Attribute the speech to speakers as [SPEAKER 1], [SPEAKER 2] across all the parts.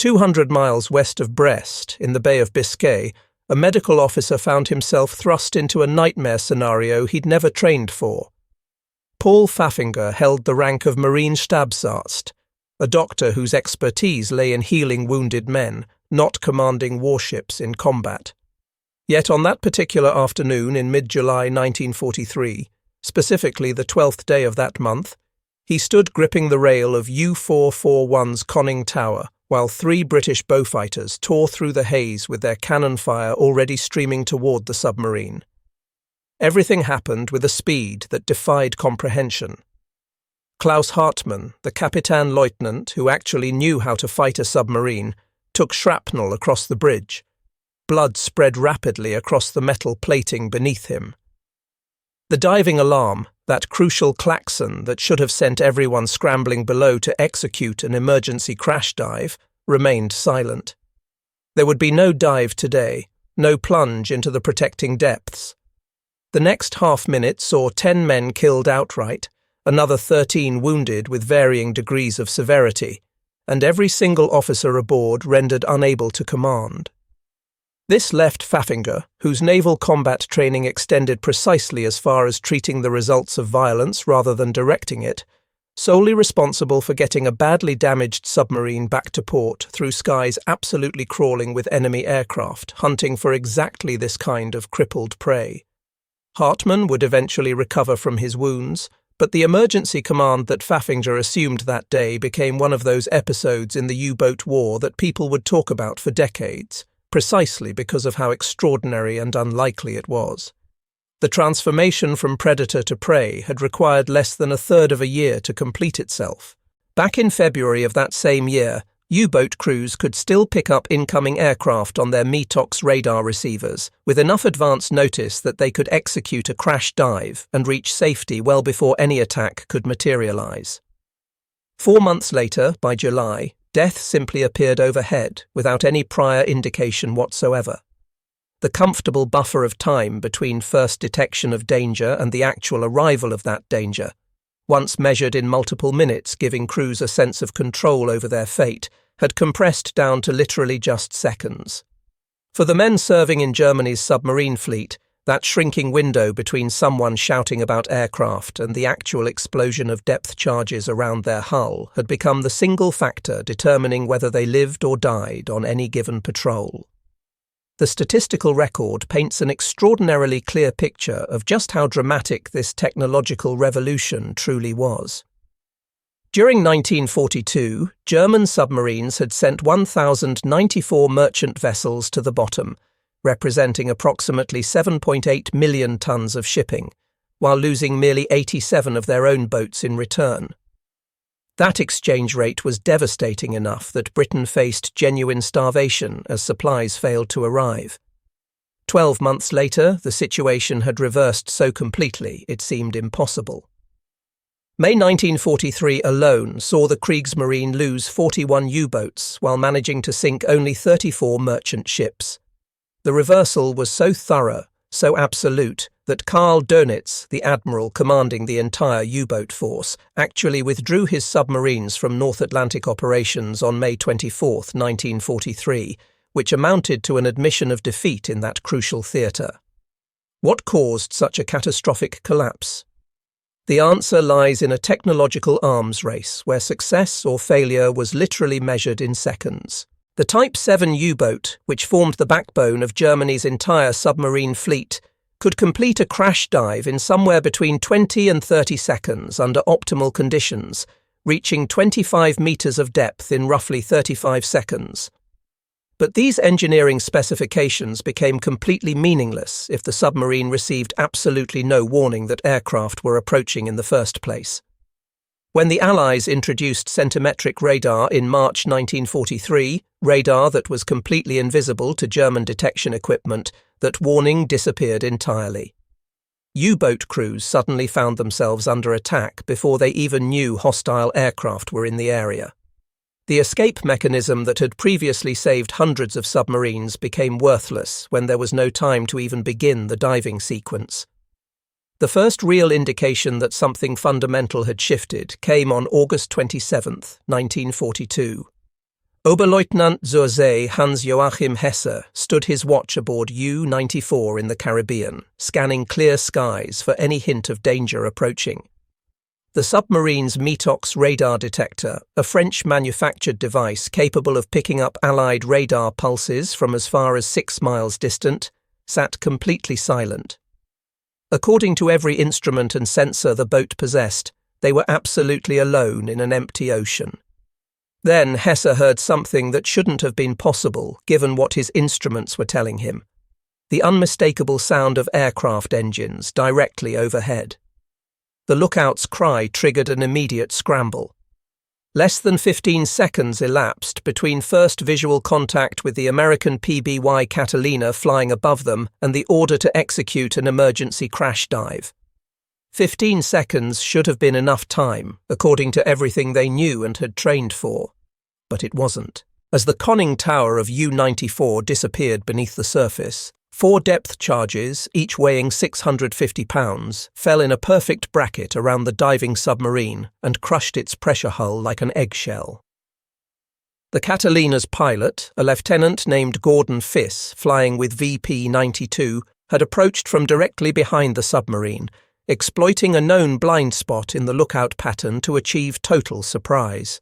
[SPEAKER 1] 200 miles west of Brest, in the Bay of Biscay, a medical officer found himself thrust into a nightmare scenario he'd never trained for. Paul Pfaffinger held the rank of Marine Stabsarzt, a doctor whose expertise lay in healing wounded men, not commanding warships in combat. Yet on that particular afternoon in mid-July 1943, specifically the 12th day of that month, he stood gripping the rail of U-441's conning tower, while 3 British bowfighters tore through the haze with their cannon fire already streaming toward the submarine. Everything happened with a speed that defied comprehension. Klaus Hartmann, the Kapitänleutnant who actually knew how to fight a submarine, took shrapnel across the bridge. Blood spread rapidly across the metal plating beneath him. The diving alarm, that crucial klaxon that should have sent everyone scrambling below to execute an emergency crash dive, remained silent. There would be no dive today, no plunge into the protecting depths. The next half-minute saw 10 men killed outright, another 13 wounded with varying degrees of severity, and every single officer aboard rendered unable to command. This left Pfaffinger, whose naval combat training extended precisely as far as treating the results of violence rather than directing it, solely responsible for getting a badly damaged submarine back to port through skies absolutely crawling with enemy aircraft, hunting for exactly this kind of crippled prey. Hartmann would eventually recover from his wounds, but the emergency command that Pfaffinger assumed that day became one of those episodes in the U-boat war that people would talk about for decades, precisely because of how extraordinary and unlikely it was. The transformation from predator to prey had required less than a third of a year to complete itself. Back in February of that same year, U-boat crews could still pick up incoming aircraft on their METOX radar receivers, with enough advance notice that they could execute a crash dive and reach safety well before any attack could materialize. 4 months later, by July, death simply appeared overhead without any prior indication whatsoever. The comfortable buffer of time between first detection of danger and the actual arrival of that danger, once measured in multiple minutes giving crews a sense of control over their fate, had compressed down to literally just seconds. For the men serving in Germany's submarine fleet, that shrinking window between someone shouting about aircraft and the actual explosion of depth charges around their hull had become the single factor determining whether they lived or died on any given patrol. The statistical record paints an extraordinarily clear picture of just how dramatic this technological revolution truly was. During 1942, German submarines had sent 1,094 merchant vessels to the bottom, representing approximately 7.8 million tons of shipping, while losing merely 87 of their own boats in return. That exchange rate was devastating enough that Britain faced genuine starvation as supplies failed to arrive. 12 months later, the situation had reversed so completely it seemed impossible. May 1943 alone saw the Kriegsmarine lose 41 U-boats while managing to sink only 34 merchant ships. The reversal was so thorough, so absolute, that Karl Dönitz, the admiral commanding the entire U-boat force, actually withdrew his submarines from North Atlantic operations on May 24, 1943, which amounted to an admission of defeat in that crucial theatre. What caused such a catastrophic collapse? The answer lies in a technological arms race where success or failure was literally measured in seconds. The Type 7 U-boat, which formed the backbone of Germany's entire submarine fleet, could complete a crash dive in somewhere between 20 and 30 seconds under optimal conditions, reaching 25 meters of depth in roughly 35 seconds. But these engineering specifications became completely meaningless if the submarine received absolutely no warning that aircraft were approaching in the first place. When the Allies introduced centimetric radar in March 1943, radar that was completely invisible to German detection equipment, that warning disappeared entirely. U-boat crews suddenly found themselves under attack before they even knew hostile aircraft were in the area. The escape mechanism that had previously saved hundreds of submarines became worthless when there was no time to even begin the diving sequence. The first real indication that something fundamental had shifted came on August 27, 1942. Oberleutnant zur See Hans-Joachim Hesse stood his watch aboard U-94 in the Caribbean, scanning clear skies for any hint of danger approaching. The submarine's METOX radar detector, a French-manufactured device capable of picking up Allied radar pulses from as far as 6 miles distant, sat completely silent. According to every instrument and sensor the boat possessed, they were absolutely alone in an empty ocean. Then Hesse heard something that shouldn't have been possible, given what his instruments were telling him. The unmistakable sound of aircraft engines directly overhead. The lookout's cry triggered an immediate scramble. Less than 15 seconds elapsed between first visual contact with the American PBY Catalina flying above them and the order to execute an emergency crash dive. 15 seconds should have been enough time, according to everything they knew and had trained for. But it wasn't. As the conning tower of U-94 disappeared beneath the surface, 4 depth charges, each weighing 650 pounds, fell in a perfect bracket around the diving submarine and crushed its pressure hull like an eggshell. The Catalina's pilot, a lieutenant named Gordon Fiss, flying with VP-92, had approached from directly behind the submarine, exploiting a known blind spot in the lookout pattern to achieve total surprise.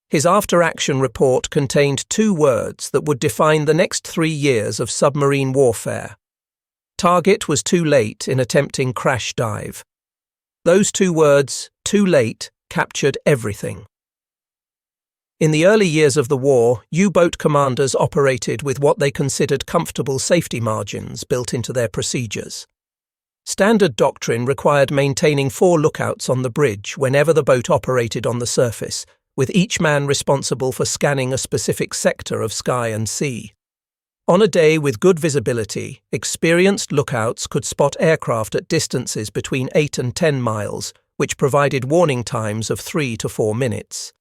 [SPEAKER 1] His after-action report contained 2 words that would define the next 3 years of submarine warfare. Target was too late in attempting crash dive. Those 2 words, too late, captured everything. In the early years of the war, U-boat commanders operated with what they considered comfortable safety margins built into their procedures. Standard doctrine required maintaining 4 lookouts on the bridge whenever the boat operated on the surface, with each man responsible for scanning a specific sector of sky and sea. On a day with good visibility, experienced lookouts could spot aircraft at distances between 8 and 10 miles, which provided warning times of 3 to 4 minutes.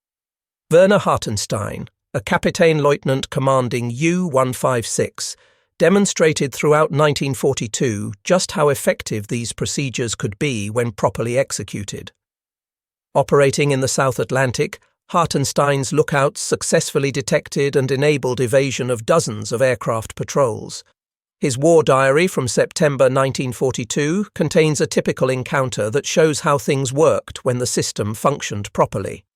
[SPEAKER 1] Werner Hartenstein, a Captain Lieutenant commanding U-156, demonstrated throughout 1942 just how effective these procedures could be when properly executed. Operating in the South Atlantic, Hartenstein's lookouts successfully detected and enabled evasion of dozens of aircraft patrols. His war diary from September 1942 contains a typical encounter that shows how things worked when the system functioned properly.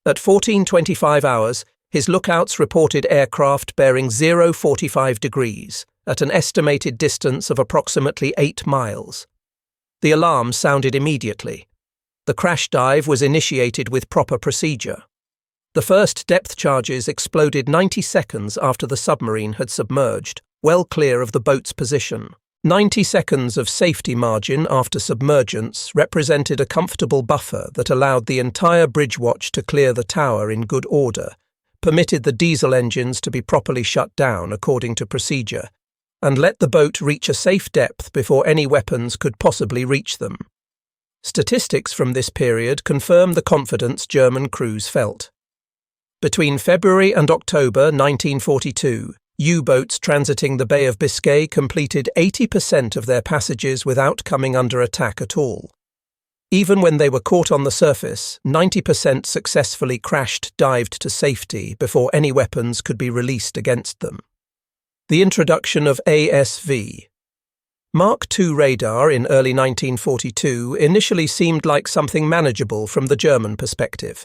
[SPEAKER 1] At 14:25 hours, his lookouts reported aircraft bearing 045 degrees, at an estimated distance of approximately 8 miles. The alarm sounded immediately. The crash dive was initiated with proper procedure. The first depth charges exploded 90 seconds after the submarine had submerged, well clear of the boat's position. 90 seconds of safety margin after submergence represented a comfortable buffer that allowed the entire bridge watch to clear the tower in good order, permitted the diesel engines to be properly shut down according to procedure, and let the boat reach a safe depth before any weapons could possibly reach them. Statistics from this period confirm the confidence German crews felt. Between February and October 1942, U-boats transiting the Bay of Biscay completed 80% of their passages without coming under attack at all. Even when they were caught on the surface, 90% successfully crash-dived to safety before any weapons could be released against them. The introduction of ASV. Mark II radar in early 1942 initially seemed like something manageable from the German perspective.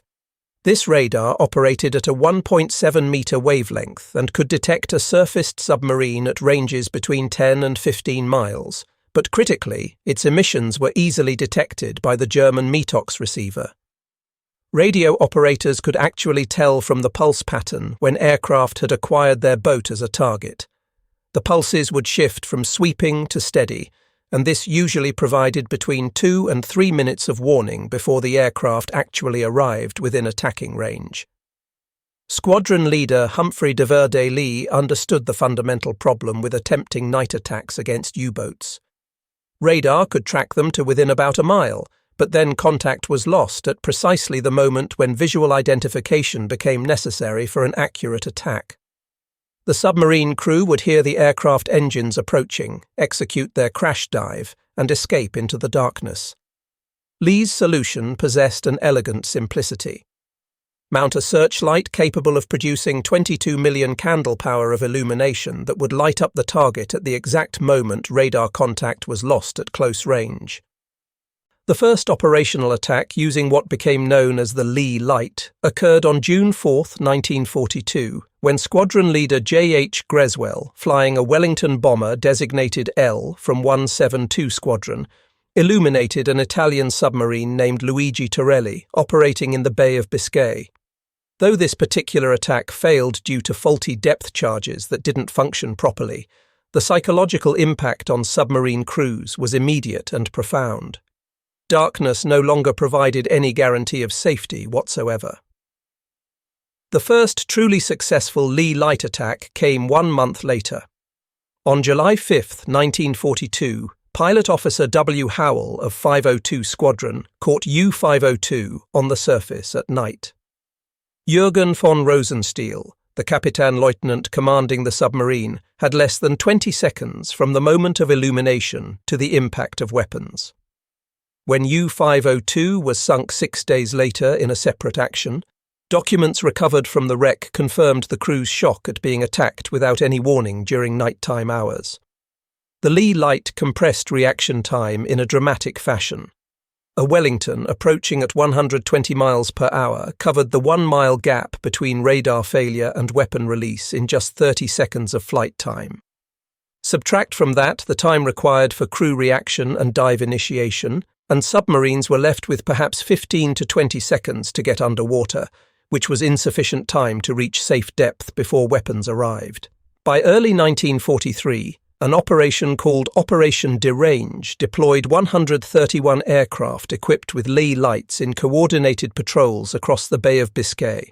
[SPEAKER 1] This radar operated at a 1.7-meter wavelength and could detect a surfaced submarine at ranges between 10 and 15 miles, but critically, its emissions were easily detected by the German METOX receiver. Radio operators could actually tell from the pulse pattern when aircraft had acquired their boat as a target. The pulses would shift from sweeping to steady, and this usually provided between 2 and 3 minutes of warning before the aircraft actually arrived within attacking range. Squadron leader Humphrey de Verde Lee understood the fundamental problem with attempting night attacks against U-boats. Radar could track them to within about a mile, but then contact was lost at precisely the moment when visual identification became necessary for an accurate attack. The submarine crew would hear the aircraft engines approaching, execute their crash dive, and escape into the darkness. Lee's solution possessed an elegant simplicity. mount a searchlight capable of producing 22 million candle power of illumination that would light up the target at the exact moment radar contact was lost at close range. The first operational attack using what became known as the Lee Light occurred on June 4, 1942, when Squadron Leader J.H. Greswell, flying a Wellington bomber designated L from 172 Squadron, illuminated an Italian submarine named Luigi Torelli operating in the Bay of Biscay. Though this particular attack failed due to faulty depth charges that didn't function properly, the psychological impact on submarine crews was immediate and profound. Darkness no longer provided any guarantee of safety whatsoever. The first truly successful Lee Light attack came 1 month later. On July 5, 1942, Pilot Officer W. Howell of 502 Squadron caught U-502 on the surface at night. Jürgen von Rosenstiel, the Captain Lieutenant commanding the submarine, had less than 20 seconds from the moment of illumination to the impact of weapons. When U-502 was sunk 6 days later in a separate action, documents recovered from the wreck confirmed the crew's shock at being attacked without any warning during nighttime hours. The Lee Light compressed reaction time in a dramatic fashion. A Wellington approaching at 120 miles per hour covered the 1-mile gap between radar failure and weapon release in just 30 seconds of flight time. Subtract from that the time required for crew reaction and dive initiation, and submarines were left with perhaps 15 to 20 seconds to get underwater, which was insufficient time to reach safe depth before weapons arrived. By early 1943, an operation called Operation Derange deployed 131 aircraft equipped with Lee lights in coordinated patrols across the Bay of Biscay.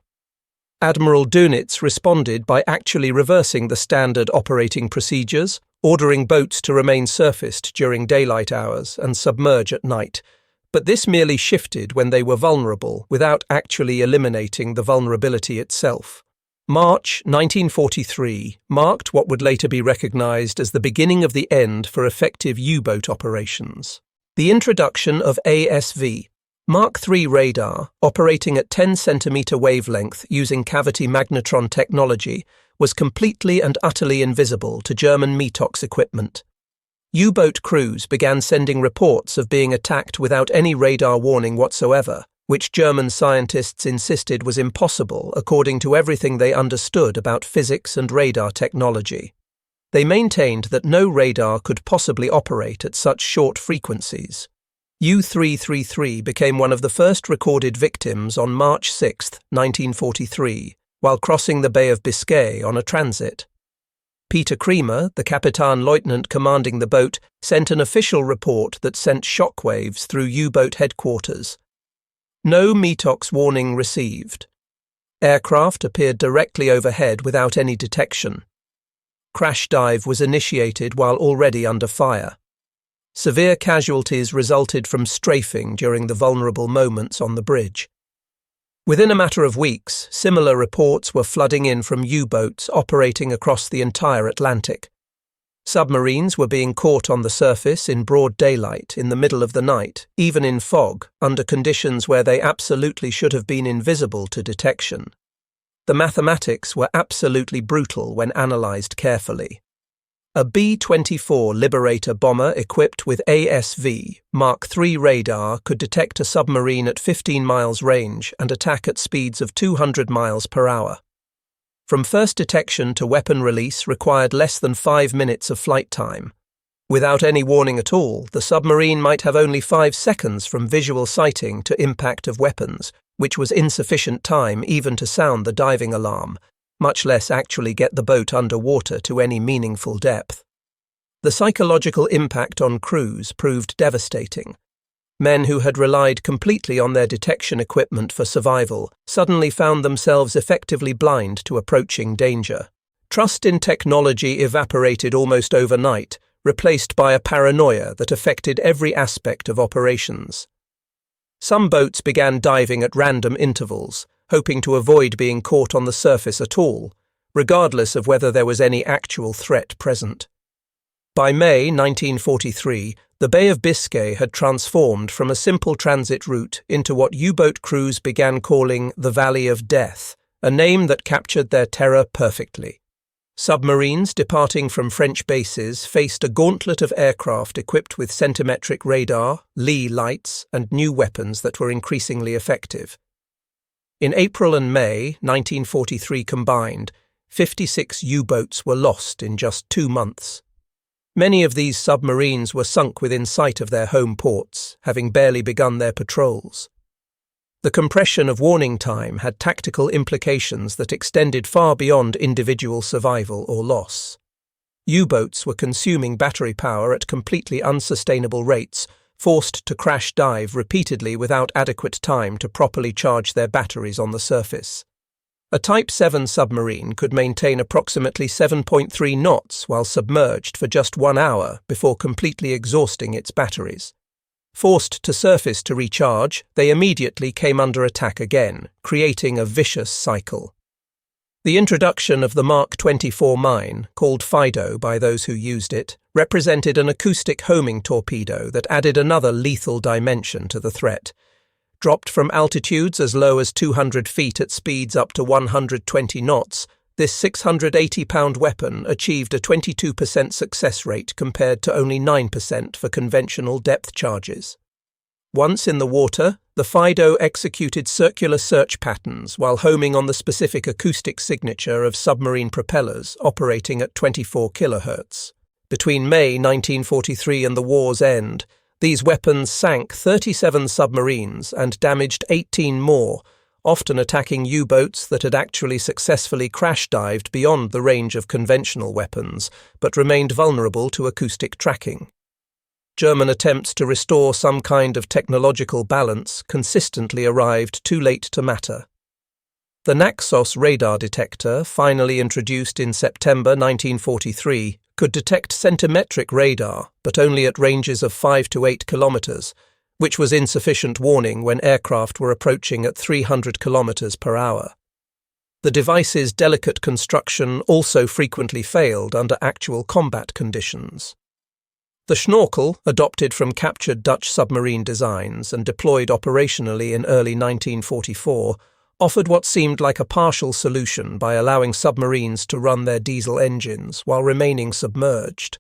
[SPEAKER 1] Admiral Dönitz responded by actually reversing the standard operating procedures, ordering boats to remain surfaced during daylight hours and submerge at night, but this merely shifted when they were vulnerable without actually eliminating the vulnerability itself. March 1943 marked what would later be recognized as the beginning of the end for effective U-boat operations. The introduction of ASV, Mark III radar, operating at 10 centimeter wavelength using cavity magnetron technology, was completely and utterly invisible to German METOX equipment. U-boat crews began sending reports of being attacked without any radar warning whatsoever, which German scientists insisted was impossible according to everything they understood about physics and radar technology. They maintained that no radar could possibly operate at such short frequencies. U-333 became one of the first recorded victims on March 6, 1943, while crossing the Bay of Biscay on a transit. Peter Creamer, the Captain Lieutenant commanding the boat, sent an official report that sent shockwaves through U-boat headquarters. No METOX warning received. Aircraft appeared directly overhead without any detection. Crash dive was initiated while already under fire. Severe casualties resulted from strafing during the vulnerable moments on the bridge. Within a matter of weeks, similar reports were flooding in from U-boats operating across the entire Atlantic. Submarines were being caught on the surface in broad daylight in the middle of the night, even in fog, under conditions where they absolutely should have been invisible to detection. The mathematics were absolutely brutal when analysed carefully. A B-24 Liberator bomber equipped with ASV, Mark III radar could detect a submarine at 15 miles range and attack at speeds of 200 miles per hour. From first detection to weapon release required less than 5 minutes of flight time. Without any warning at all, the submarine might have only 5 seconds from visual sighting to impact of weapons, which was insufficient time even to sound the diving alarm, much less actually get the boat underwater to any meaningful depth. The psychological impact on crews proved devastating. Men who had relied completely on their detection equipment for survival suddenly found themselves effectively blind to approaching danger. Trust in technology evaporated almost overnight, replaced by a paranoia that affected every aspect of operations. Some boats began diving at random intervals, hoping to avoid being caught on the surface at all, regardless of whether there was any actual threat present. By May 1943, The Bay of Biscay had transformed from a simple transit route into what U-boat crews began calling the Valley of Death, a name that captured their terror perfectly. Submarines departing from French bases faced a gauntlet of aircraft equipped with centimetric radar, lee lights, and new weapons that were increasingly effective. In April and May 1943 combined, 56 U-boats were lost in just 2 months. Many of these submarines were sunk within sight of their home ports, having barely begun their patrols. The compression of warning time had tactical implications that extended far beyond individual survival or loss. U-boats were consuming battery power at completely unsustainable rates, forced to crash dive repeatedly without adequate time to properly charge their batteries on the surface. A Type VII submarine could maintain approximately 7.3 knots while submerged for just 1 hour before completely exhausting its batteries. Forced to surface to recharge, they immediately came under attack again, creating a vicious cycle. The introduction of the Mark 24 mine, called Fido by those who used it, represented an acoustic homing torpedo that added another lethal dimension to the threat. Dropped from altitudes as low as 200 feet at speeds up to 120 knots, this 680-pound weapon achieved a 22% success rate compared to only 9% for conventional depth charges. Once in the water, the Fido executed circular search patterns while homing on the specific acoustic signature of submarine propellers operating at 24 kHz. Between May 1943 and the war's end, these weapons sank 37 submarines and damaged 18 more, often attacking U-boats that had actually successfully crash-dived beyond the range of conventional weapons, but remained vulnerable to acoustic tracking. German attempts to restore some kind of technological balance consistently arrived too late to matter. The Naxos radar detector, finally introduced in September 1943, could detect centimetric radar, but only at ranges of 5 to 8 kilometers, which was insufficient warning when aircraft were approaching at 300 kilometers per hour. The device's delicate construction also frequently failed under actual combat conditions. The Schnorkel, adopted from captured Dutch submarine designs and deployed operationally in early 1944, offered what seemed like a partial solution by allowing submarines to run their diesel engines while remaining submerged.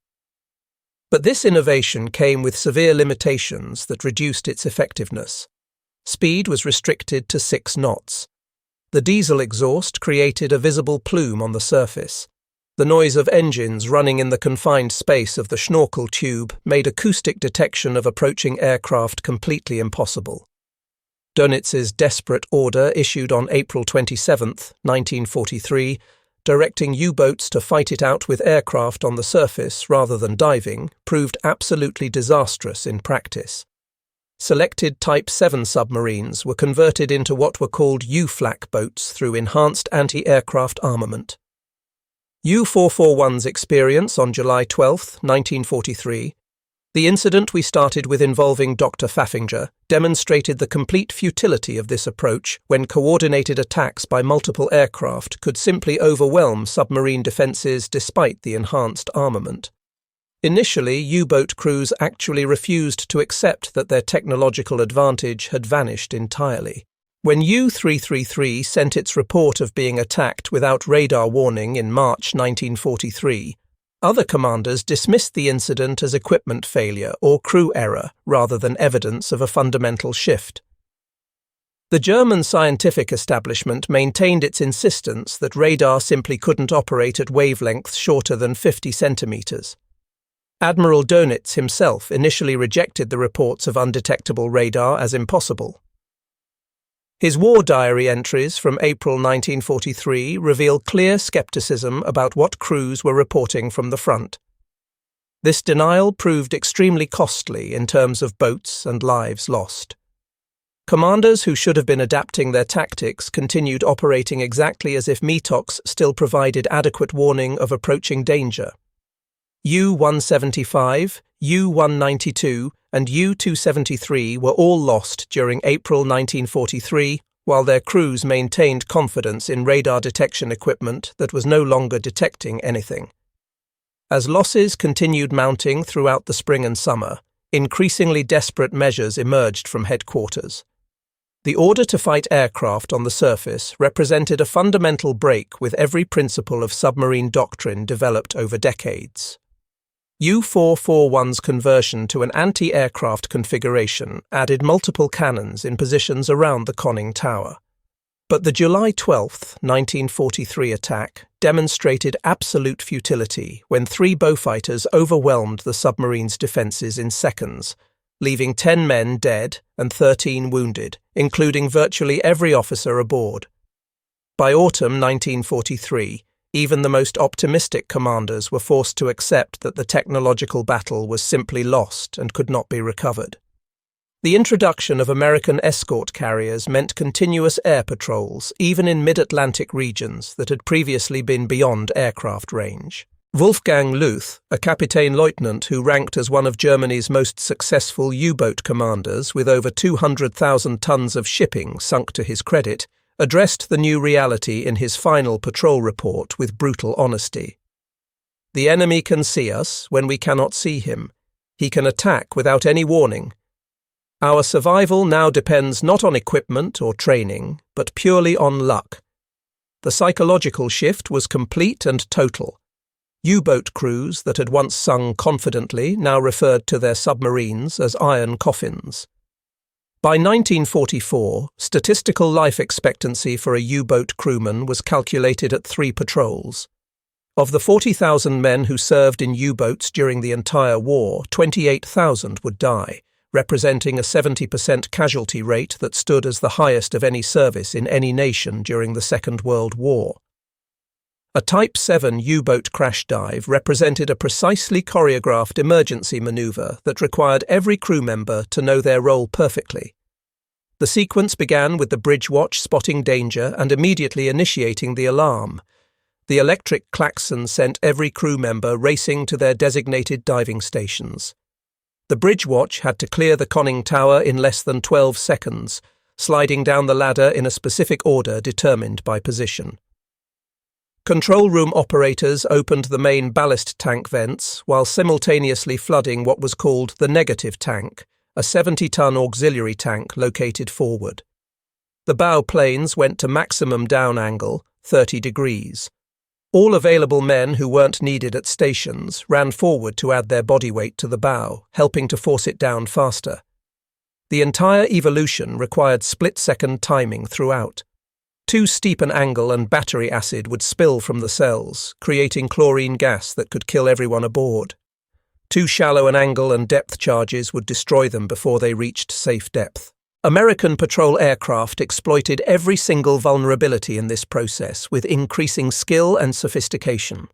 [SPEAKER 1] But this innovation came with severe limitations that reduced its effectiveness. Speed was restricted to 6 knots. The diesel exhaust created a visible plume on the surface. The noise of engines running in the confined space of the Schnorkel tube made acoustic detection of approaching aircraft completely impossible. Dönitz's desperate order, issued on April 27, 1943, directing U-boats to fight it out with aircraft on the surface rather than diving, proved absolutely disastrous in practice. Selected Type VII submarines were converted into what were called U-flak boats through enhanced anti-aircraft armament. U-441's experience on July 12, 1943, the incident we started with involving Dr. Pfaffinger, demonstrated the complete futility of this approach when coordinated attacks by multiple aircraft could simply overwhelm submarine defenses despite the enhanced armament. Initially, U-boat crews actually refused to accept that their technological advantage had vanished entirely. When U-333 sent its report of being attacked without radar warning in March 1943, other commanders dismissed the incident as equipment failure or crew error rather than evidence of a fundamental shift. The German scientific establishment maintained its insistence that radar simply couldn't operate at wavelengths shorter than 50 centimeters. Admiral Dönitz himself initially rejected the reports of undetectable radar as impossible. His war diary entries from April 1943 reveal clear skepticism about what crews were reporting from the front. This denial proved extremely costly in terms of boats and lives lost. Commanders who should have been adapting their tactics continued operating exactly as if METOX still provided adequate warning of approaching danger. U-175, U-192, and U-273 were all lost during April 1943, while their crews maintained confidence in radar detection equipment that was no longer detecting anything. As losses continued mounting throughout the spring and summer, increasingly desperate measures emerged from headquarters. The order to fight aircraft on the surface represented a fundamental break with every principle of submarine doctrine developed over decades. U-441's conversion to an anti-aircraft configuration added multiple cannons in positions around the conning tower. But the July 12, 1943 attack demonstrated absolute futility when 3 Beaufighters overwhelmed the submarine's defences in seconds, leaving 10 men dead and 13 wounded, including virtually every officer aboard. By autumn 1943, even the most optimistic commanders were forced to accept that the technological battle was simply lost and could not be recovered. The introduction of American escort carriers meant continuous air patrols, even in mid-Atlantic regions that had previously been beyond aircraft range. Wolfgang Luth, a Captain Lieutenant who ranked as one of Germany's most successful U-boat commanders with over 200,000 tons of shipping sunk to his credit, addressed the new reality in his final patrol report with brutal honesty. "The enemy can see us when we cannot see him. He can attack without any warning. Our survival now depends not on equipment or training, but purely on luck." The psychological shift was complete and total. U-boat crews that had once sung confidently now referred to their submarines as iron coffins. By 1944, statistical life expectancy for a U-boat crewman was calculated at 3 patrols. Of the 40,000 men who served in U-boats during the entire war, 28,000 would die, representing a 70% casualty rate that stood as the highest of any service in any nation during the Second World War. A Type 7 U-boat crash dive represented a precisely choreographed emergency maneuver that required every crew member to know their role perfectly. The sequence began with the bridge watch spotting danger and immediately initiating the alarm. The electric klaxon sent every crew member racing to their designated diving stations. The bridge watch had to clear the conning tower in less than 12 seconds, sliding down the ladder in a specific order determined by position. Control room operators opened the main ballast tank vents while simultaneously flooding what was called the negative tank, a 70-ton auxiliary tank located forward. The bow planes went to maximum down angle, 30 degrees. All available men who weren't needed at stations ran forward to add their body weight to the bow, helping to force it down faster. The entire evolution required split-second timing throughout. Too steep an angle and battery acid would spill from the cells, creating chlorine gas that could kill everyone aboard. Too shallow an angle and depth charges would destroy them before they reached safe depth. American patrol aircraft exploited every single vulnerability in this process with increasing skill and sophistication.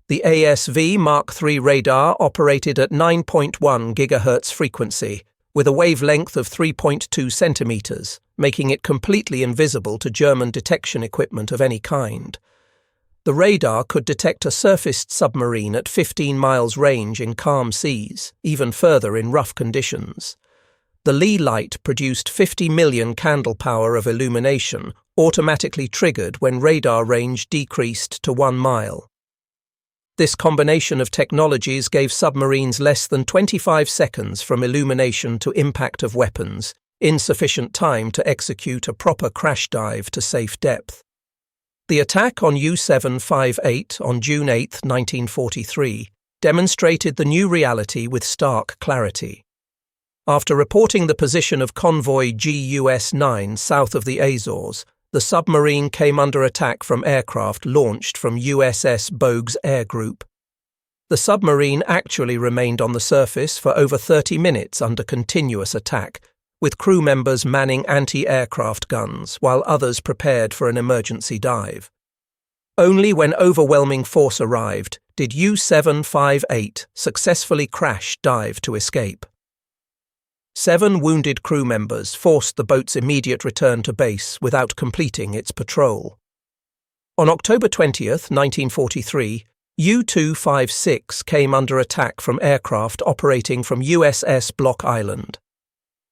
[SPEAKER 1] The ASV Mark III radar operated at 9.1 GHz frequency, with a wavelength of 3.2 centimeters, making it completely invisible to German detection equipment of any kind. The radar could detect a surfaced submarine at 15 miles range in calm seas, even further in rough conditions. The Lee light produced 50 million candle power of illumination, automatically triggered when radar range decreased to 1 mile. This combination of technologies gave submarines less than 25 seconds from illumination to impact of weapons, insufficient time to execute a proper crash dive to safe depth. The attack on U-758 on June 8, 1943, demonstrated the new reality with stark clarity. After reporting the position of convoy GUS-9 south of the Azores, the submarine came under attack from aircraft launched from USS Bogues Air Group. The submarine actually remained on the surface for over 30 minutes under continuous attack, with crew members manning anti-aircraft guns while others prepared for an emergency dive. Only when overwhelming force arrived did U-758 successfully crash dive to escape. 7 wounded crew members forced the boat's immediate return to base without completing its patrol. On October 20, 1943, U-256 came under attack from aircraft operating from USS Block Island.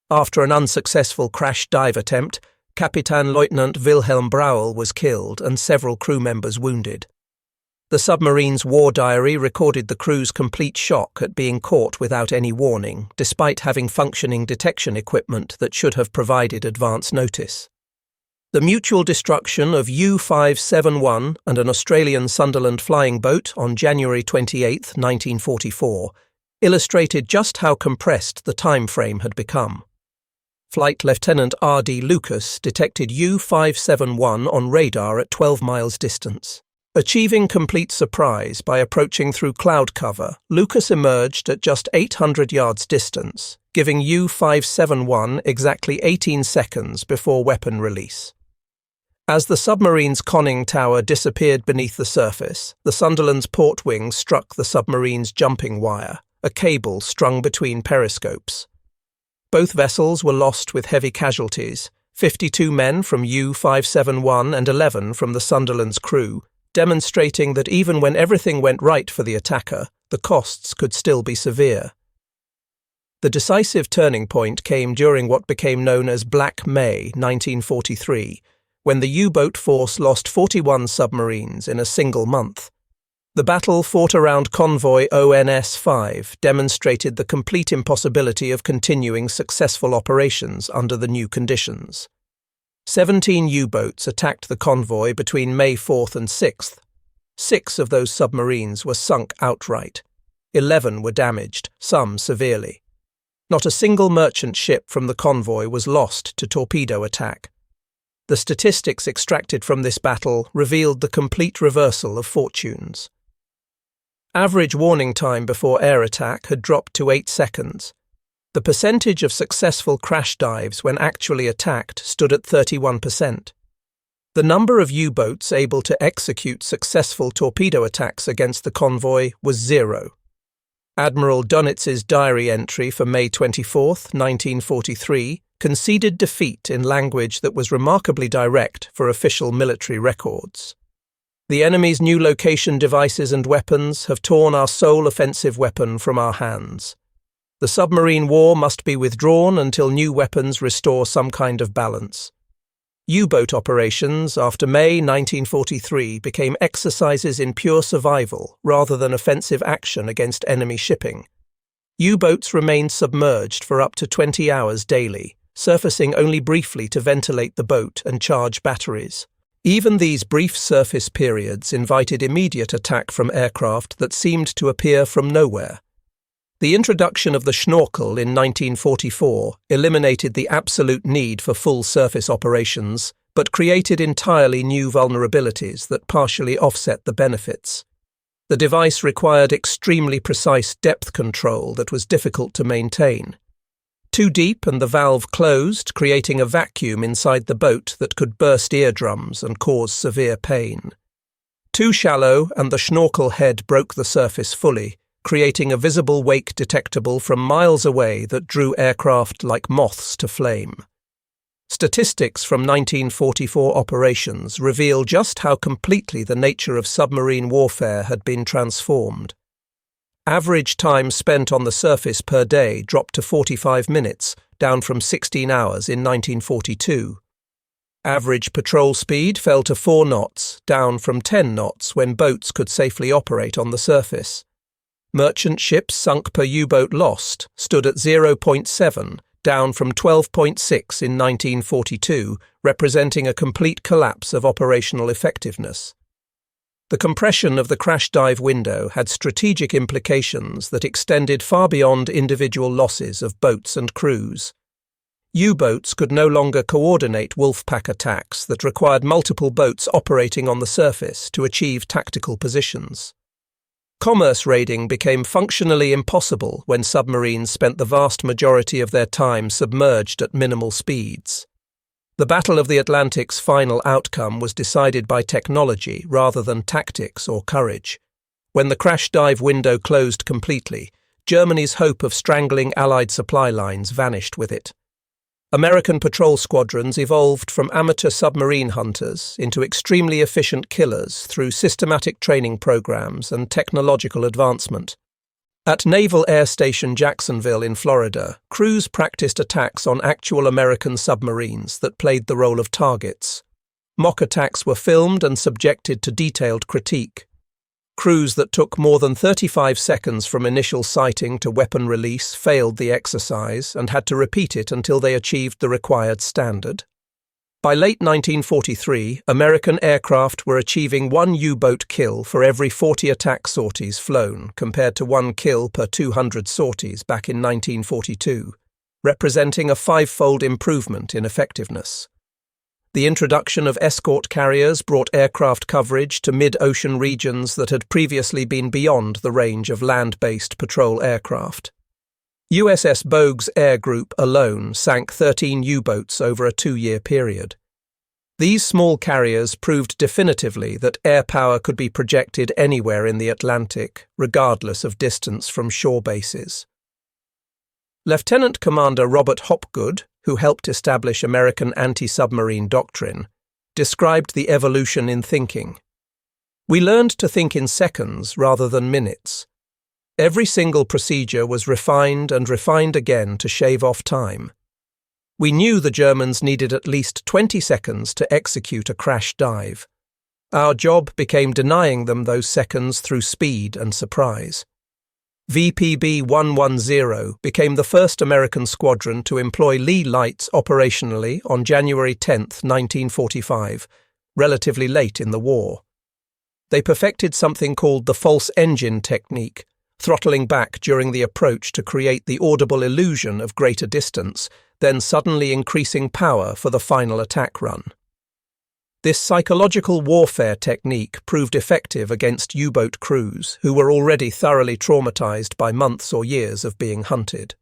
[SPEAKER 1] After an unsuccessful crash dive attempt, Captain Lieutenant Wilhelm Brauel was killed and several crew members wounded. The submarine's war diary recorded the crew's complete shock at being caught without any warning, despite having functioning detection equipment that should have provided advance notice. The mutual destruction of U-571 and an Australian Sunderland flying boat on January 28, 1944, illustrated just how compressed the time frame had become. Flight Lieutenant R.D. Lucas detected U-571 on radar at 12 miles distance. Achieving complete surprise by approaching through cloud cover, Lucas emerged at just 800 yards distance, giving U-571 exactly 18 seconds before weapon release. As the submarine's conning tower disappeared beneath the surface, the Sunderland's port wing struck the submarine's jumping wire, a cable strung between periscopes. Both vessels were lost with heavy casualties, 52 men from U-571 and 11 from the Sunderland's crew, demonstrating that even when everything went right for the attacker, the costs could still be severe. The decisive turning point came during what became known as Black May 1943, when the U-boat force lost 41 submarines in a single month. The battle fought around convoy ONS-5 demonstrated the complete impossibility of continuing successful operations under the new conditions. 17 U-boats attacked the convoy between May 4th and 6th. 6 of those submarines were sunk outright. 11 were damaged, some severely. Not a single merchant ship from the convoy was lost to torpedo attack. The statistics extracted from this battle revealed the complete reversal of fortunes. Average warning time before air attack had dropped to 8 seconds. The percentage of successful crash dives when actually attacked stood at 31%. The number of U-boats able to execute successful torpedo attacks against the convoy was 0. Admiral Donitz's diary entry for May 24, 1943, conceded defeat in language that was remarkably direct for official military records. The enemy's new location devices and weapons have torn our sole offensive weapon from our hands. The submarine war must be withdrawn until new weapons restore some kind of balance. U-boat operations after May 1943 became exercises in pure survival rather than offensive action against enemy shipping. U-boats remained submerged for up to 20 hours daily, surfacing only briefly to ventilate the boat and charge batteries. Even these brief surface periods invited immediate attack from aircraft that seemed to appear from nowhere. The introduction of the schnorkel in 1944 eliminated the absolute need for full surface operations, but created entirely new vulnerabilities that partially offset the benefits. The device required extremely precise depth control that was difficult to maintain. Too deep and the valve closed, creating a vacuum inside the boat that could burst eardrums and cause severe pain. Too shallow and the schnorkel head broke the surface fully, creating a visible wake detectable from miles away that drew aircraft like moths to flame. Statistics from 1944 operations reveal just how completely the nature of submarine warfare had been transformed. Average time spent on the surface per day dropped to 45 minutes, down from 16 hours in 1942. Average patrol speed fell to 4 knots, down from 10 knots when boats could safely operate on the surface. Merchant ships sunk per U-boat lost stood at 0.7, down from 12.6 in 1942, representing a complete collapse of operational effectiveness. The compression of the crash dive window had strategic implications that extended far beyond individual losses of boats and crews. U-boats could no longer coordinate wolfpack attacks that required multiple boats operating on the surface to achieve tactical positions. Commerce raiding became functionally impossible when submarines spent the vast majority of their time submerged at minimal speeds. The Battle of the Atlantic's final outcome was decided by technology rather than tactics or courage. When the crash dive window closed completely, Germany's hope of strangling Allied supply lines vanished with it. American patrol squadrons evolved from amateur submarine hunters into extremely efficient killers through systematic training programs and technological advancement. At Naval Air Station Jacksonville in Florida, crews practiced attacks on actual American submarines that played the role of targets. Mock attacks were filmed and subjected to detailed critique. Crews that took more than 35 seconds from initial sighting to weapon release failed the exercise and had to repeat it until they achieved the required standard. By late 1943, American aircraft were achieving 1 U-boat kill for every 40 attack sorties flown, compared to 1 kill per 200 sorties back in 1942, representing a 5-fold improvement in effectiveness. The introduction of escort carriers brought aircraft coverage to mid-ocean regions that had previously been beyond the range of land-based patrol aircraft. USS Bogue's Air Group alone sank 13 U-boats over a 2-year period. These small carriers proved definitively that air power could be projected anywhere in the Atlantic, regardless of distance from shore bases. Lieutenant Commander Robert Hopgood, who helped establish American anti-submarine doctrine, described the evolution in thinking. "We learned to think in seconds rather than minutes. Every single procedure was refined and refined again to shave off time. We knew the Germans needed at least 20 seconds to execute a crash dive. Our job became denying them those seconds through speed and surprise." VPB 110 became the first American squadron to employ Lee lights operationally on January 10, 1945, relatively late in the war. They perfected something called the false engine technique, throttling back during the approach to create the audible illusion of greater distance, then suddenly increasing power for the final attack run. This psychological warfare technique proved effective against U-boat crews who were already thoroughly traumatized by months or years of being hunted.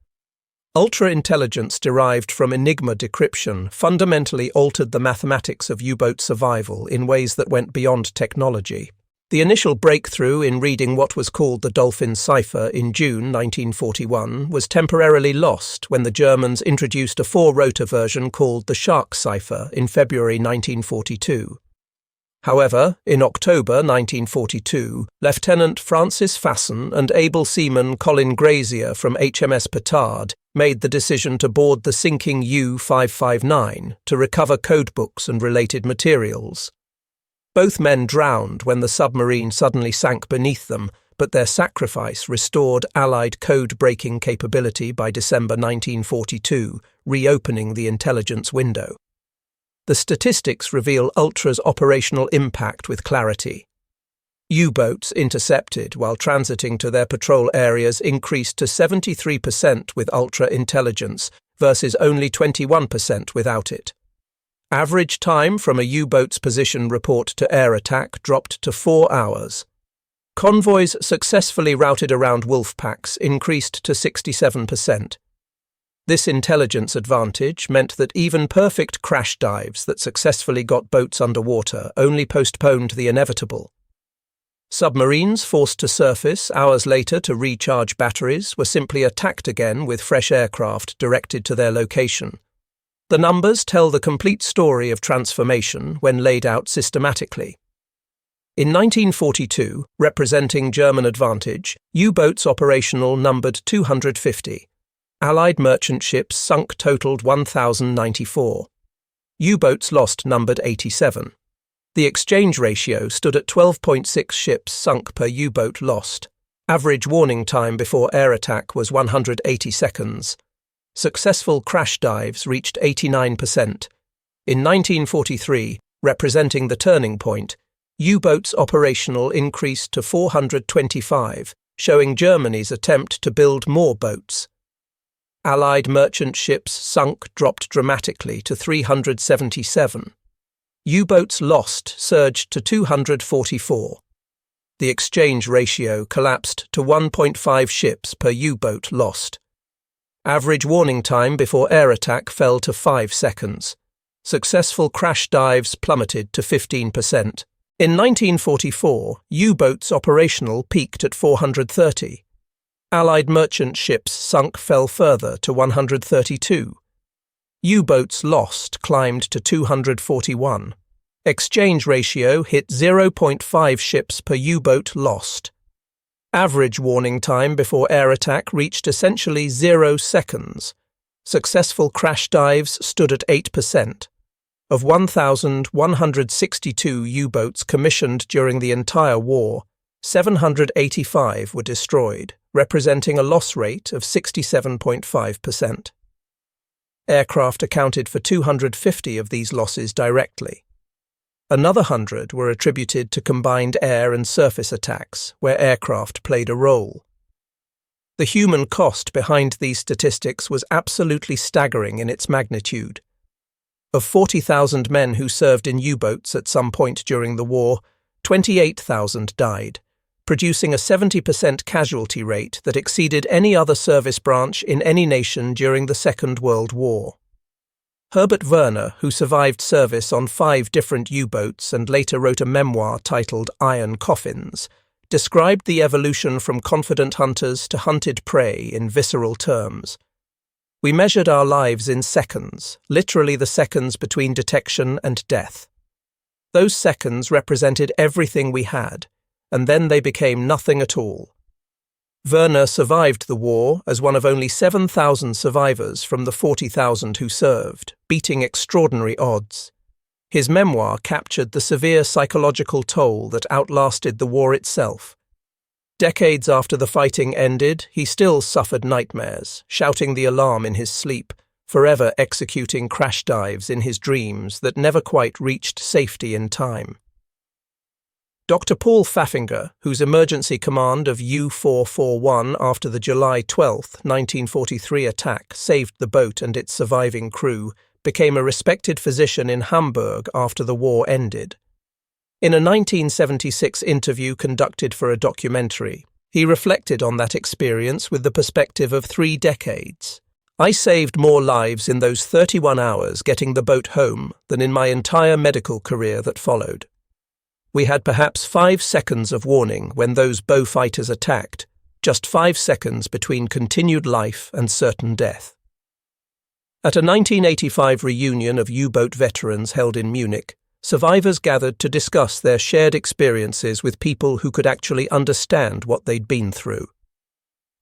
[SPEAKER 1] Ultra-intelligence derived from Enigma decryption fundamentally altered the mathematics of U-boat survival in ways that went beyond technology. The initial breakthrough in reading what was called the Dolphin cipher in June 1941 was temporarily lost when the Germans introduced a 4-rotor version called the Shark cipher in February 1942. However, in October 1942, Lieutenant Francis Fasson and able seaman Colin Grazier from HMS Petard made the decision to board the sinking U-559 to recover codebooks and related materials. Both men drowned when the submarine suddenly sank beneath them, but their sacrifice restored Allied code-breaking capability by December 1942, reopening the intelligence window. The statistics reveal Ultra's operational impact with clarity. U-boats intercepted while transiting to their patrol areas increased to 73% with Ultra intelligence versus only 21% without it. Average time from a U-boat's position report to air attack dropped to 4 hours. Convoys successfully routed around wolf packs increased to 67%. This intelligence advantage meant that even perfect crash dives that successfully got boats underwater only postponed the inevitable. Submarines forced to surface hours later to recharge batteries were simply attacked again with fresh aircraft directed to their location. The numbers tell the complete story of transformation when laid out systematically. In 1942, representing German advantage, U-boats operational numbered 250. Allied merchant ships sunk totaled 1,094. U-boats lost numbered 87. The exchange ratio stood at 12.6 ships sunk per U-boat lost. Average warning time before air attack was 180 seconds. Successful crash dives reached 89%. In 1943, representing the turning point, U-boats operational increased to 425, showing Germany's attempt to build more boats. Allied merchant ships sunk dropped dramatically to 377. U-boats lost surged to 244. The exchange ratio collapsed to 1.5 ships per U-boat lost. Average warning time before air attack fell to 5 seconds. Successful crash dives plummeted to 15%. In 1944, U-boats operational peaked at 430. Allied merchant ships sunk fell further to 132. U-boats lost climbed to 241. Exchange ratio hit 0.5 ships per U-boat lost. Average warning time before air attack reached essentially 0 seconds. Successful crash dives stood at 8%. Of 1,162 U-boats commissioned during the entire war, 785 were destroyed, representing a loss rate of 67.5%. Aircraft accounted for 250 of these losses directly. Another 100 were attributed to combined air and surface attacks, where aircraft played a role. The human cost behind these statistics was absolutely staggering in its magnitude. Of 40,000 men who served in U-boats at some point during the war, 28,000 died, producing a 70% casualty rate that exceeded any other service branch in any nation during the Second World War. Herbert Werner, who survived service on 5 different U-boats and later wrote a memoir titled Iron Coffins, described the evolution from confident hunters to hunted prey in visceral terms. We measured our lives in seconds, literally the seconds between detection and death. Those seconds represented everything we had, and then they became nothing at all. Werner survived the war as one of only 7,000 survivors from the 40,000 who served, beating extraordinary odds. His memoir captured the severe psychological toll that outlasted the war itself. Decades after the fighting ended, he still suffered nightmares, shouting the alarm in his sleep, forever executing crash dives in his dreams that never quite reached safety in time. Dr. Paul Pfaffinger, whose emergency command of U-441 after the July 12, 1943 attack saved the boat and its surviving crew, became a respected physician in Hamburg after the war ended. In a 1976 interview conducted for a documentary, he reflected on that experience with the perspective of 3 decades. I saved more lives in those 31 hours getting the boat home than in my entire medical career that followed. We had perhaps 5 seconds of warning when those bow fighters attacked, just 5 seconds between continued life and certain death. At a 1985 reunion of U-boat veterans held in Munich, survivors gathered to discuss their shared experiences with people who could actually understand what they'd been through.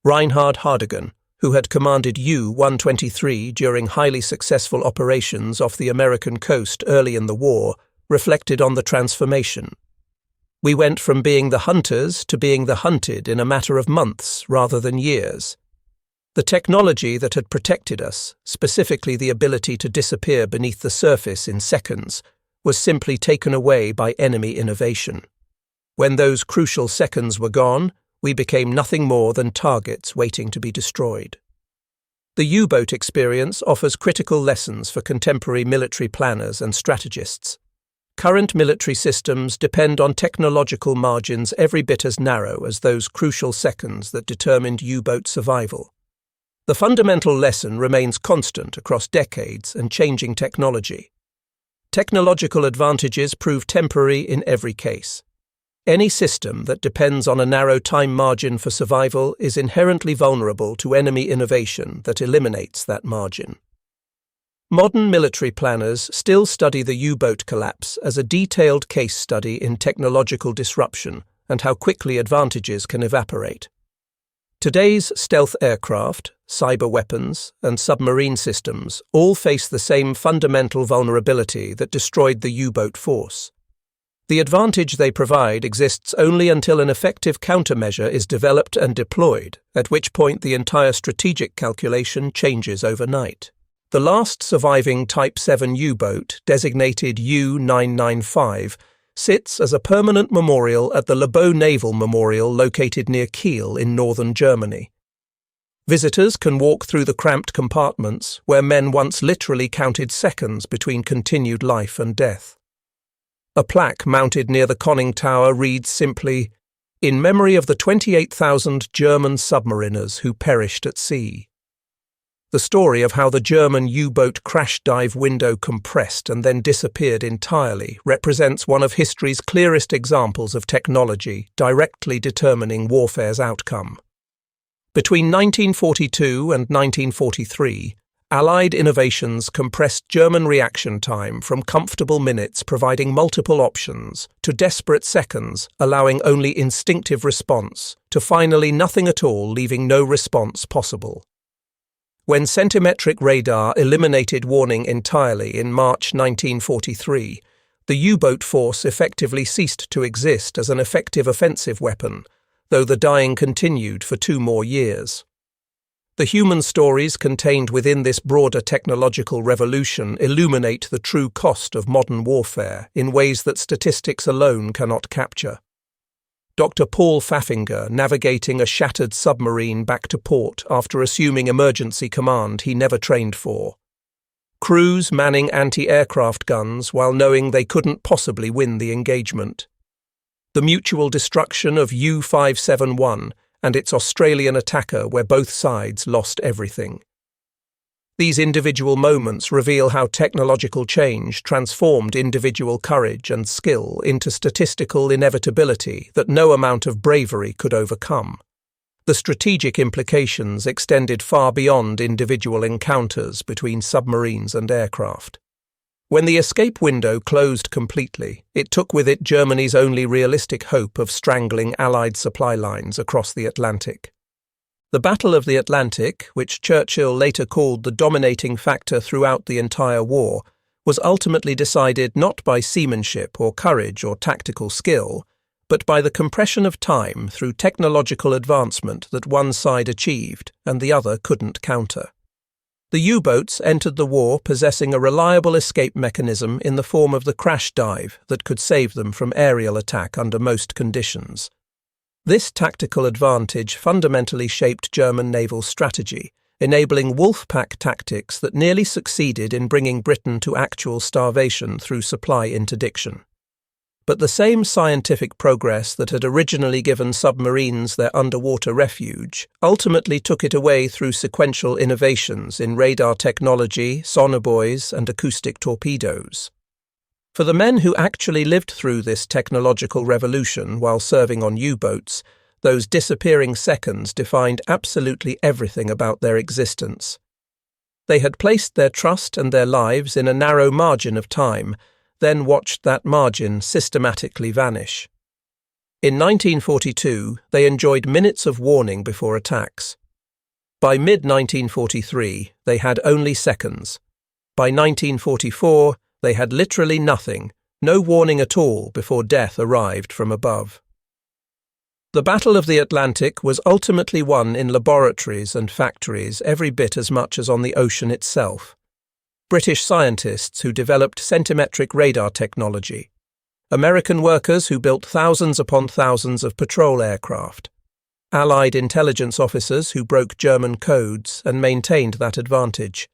[SPEAKER 1] Reinhard Hardigan, who had commanded U-123 during highly successful operations off the American coast early in the war, reflected on the transformation. We went from being the hunters to being the hunted in a matter of months rather than years. The technology that had protected us, specifically the ability to disappear beneath the surface in seconds, was simply taken away by enemy innovation. When those crucial seconds were gone, we became nothing more than targets waiting to be destroyed. The U-boat experience offers critical lessons for contemporary military planners and strategists. Current military systems depend on technological margins every bit as narrow as those crucial seconds that determined U-boat survival. The fundamental lesson remains constant across decades and changing technology. Technological advantages prove temporary in every case. Any system that depends on a narrow time margin for survival is inherently vulnerable to enemy innovation that eliminates that margin. Modern military planners still study the U-boat collapse as a detailed case study in technological disruption and how quickly advantages can evaporate. Today's stealth aircraft, cyber weapons, and submarine systems all face the same fundamental vulnerability that destroyed the U-boat force. The advantage they provide exists only until an effective countermeasure is developed and deployed, at which point the entire strategic calculation changes overnight. The last surviving Type 7 U-boat, designated U-995, sits as a permanent memorial at the Lebeau Naval Memorial located near Kiel in northern Germany. Visitors can walk through the cramped compartments where men once literally counted seconds between continued life and death. A plaque mounted near the conning tower reads simply, "In memory of the 28,000 German submariners who perished at sea." The story of how the German U-boat crash dive window compressed and then disappeared entirely represents one of history's clearest examples of technology directly determining warfare's outcome. Between 1942 and 1943, Allied innovations compressed German reaction time from comfortable minutes providing multiple options to desperate seconds allowing only instinctive response to finally nothing at all leaving no response possible. When centimetric radar eliminated warning entirely in March 1943, The U-boat force effectively ceased to exist as an effective offensive weapon, though the dying continued for 2 more years. The human stories contained within this broader technological revolution illuminate the true cost of modern warfare in ways that statistics alone cannot capture. Dr. Paul Faffinger navigating a shattered submarine back to port after assuming emergency command he never trained for. Crews manning anti-aircraft guns while knowing they couldn't possibly win the engagement. The mutual destruction of U-571 and its Australian attacker where both sides lost everything. These individual moments reveal how technological change transformed individual courage and skill into statistical inevitability that no amount of bravery could overcome. The strategic implications extended far beyond individual encounters between submarines and aircraft. When the escape window closed completely, it took with it Germany's only realistic hope of strangling Allied supply lines across the Atlantic. The Battle of the Atlantic, which Churchill later called the dominating factor throughout the entire war, was ultimately decided not by seamanship or courage or tactical skill, but by the compression of time through technological advancement that one side achieved and the other couldn't counter. The U-boats entered the war possessing a reliable escape mechanism in the form of the crash dive that could save them from aerial attack under most conditions. This tactical advantage fundamentally shaped German naval strategy, enabling wolf-pack tactics that nearly succeeded in bringing Britain to actual starvation through supply interdiction. But the same scientific progress that had originally given submarines their underwater refuge ultimately took it away through sequential innovations in radar technology, sonobuoys, and acoustic torpedoes. For the men who actually lived through this technological revolution while serving on U-boats, those disappearing seconds defined absolutely everything about their existence. They had placed their trust and their lives in a narrow margin of time, then watched that margin systematically vanish. In 1942, they enjoyed minutes of warning before attacks. By mid-1943, they had only seconds. By 1944, they had literally nothing, no warning at all before death arrived from above. The Battle of the Atlantic was ultimately won in laboratories and factories every bit as much as on the ocean itself. British scientists who developed centimetric radar technology, American workers who built thousands upon thousands of patrol aircraft, Allied intelligence officers who broke German codes and maintained that advantage.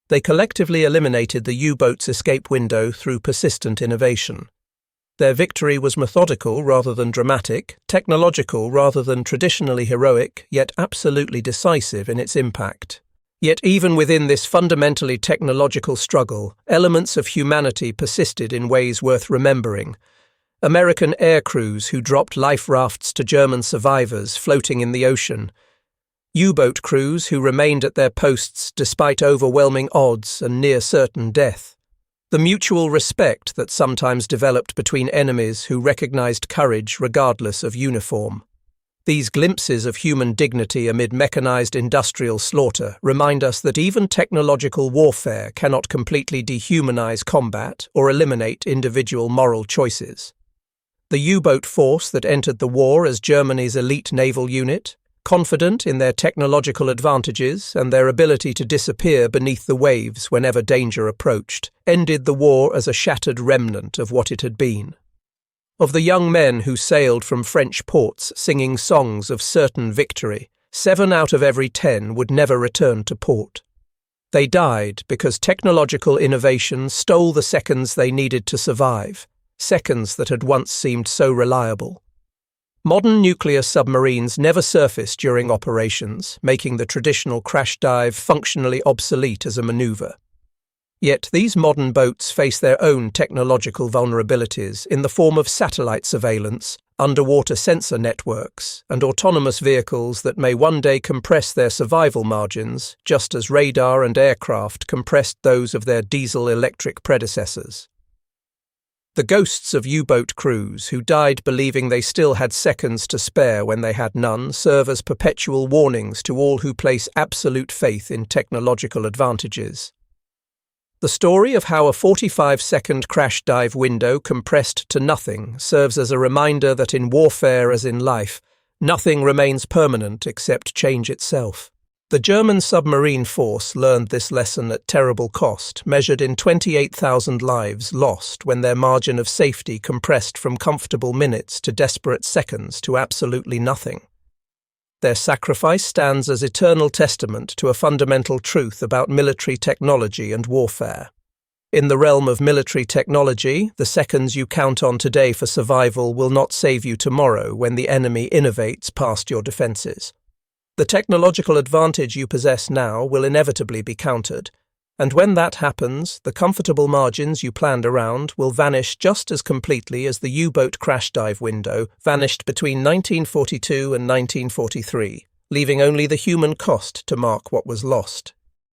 [SPEAKER 1] They collectively eliminated the U-boat's escape window through persistent innovation. Their victory was methodical rather than dramatic, technological rather than traditionally heroic, yet absolutely decisive in its impact. Yet even within this fundamentally technological struggle, elements of humanity persisted in ways worth remembering. American air crews who dropped life rafts to German survivors floating in the ocean. U-boat crews who remained at their posts despite overwhelming odds and near certain death. The mutual respect that sometimes developed between enemies who recognized courage regardless of uniform. These glimpses of human dignity amid mechanized industrial slaughter remind us that even technological warfare cannot completely dehumanize combat or eliminate individual moral choices. The U-boat force that entered the war as Germany's elite naval unit, confident in their technological advantages and their ability to disappear beneath the waves whenever danger approached, ended the war as a shattered remnant of what it had been. Of the young men who sailed from French ports singing songs of certain victory, 7 out of every 10 would never return to port. They died because technological innovation stole the seconds they needed to survive, seconds that had once seemed so reliable. Modern nuclear submarines never surfaced during operations, making the traditional crash dive functionally obsolete as a maneuver. Yet these modern boats face their own technological vulnerabilities in the form of satellite surveillance, underwater sensor networks, and autonomous vehicles that may one day compress their survival margins, just as radar and aircraft compressed those of their diesel-electric predecessors. The ghosts of U-boat crews who died believing they still had seconds to spare when they had none serve as perpetual warnings to all who place absolute faith in technological advantages. The story of how a 45-second crash dive window compressed to nothing serves as a reminder that in warfare as in life, nothing remains permanent except change itself. The German submarine force learned this lesson at terrible cost, measured in 28,000 lives lost when their margin of safety compressed from comfortable minutes to desperate seconds to absolutely nothing. Their sacrifice stands as eternal testament to a fundamental truth about military technology and warfare. In the realm of military technology, the seconds you count on today for survival will not save you tomorrow when the enemy innovates past your defenses. The technological advantage you possess now will inevitably be countered, and when that happens, the comfortable margins you planned around will vanish just as completely as the U-boat crash dive window vanished between 1942 and 1943, leaving only the human cost to mark what was lost.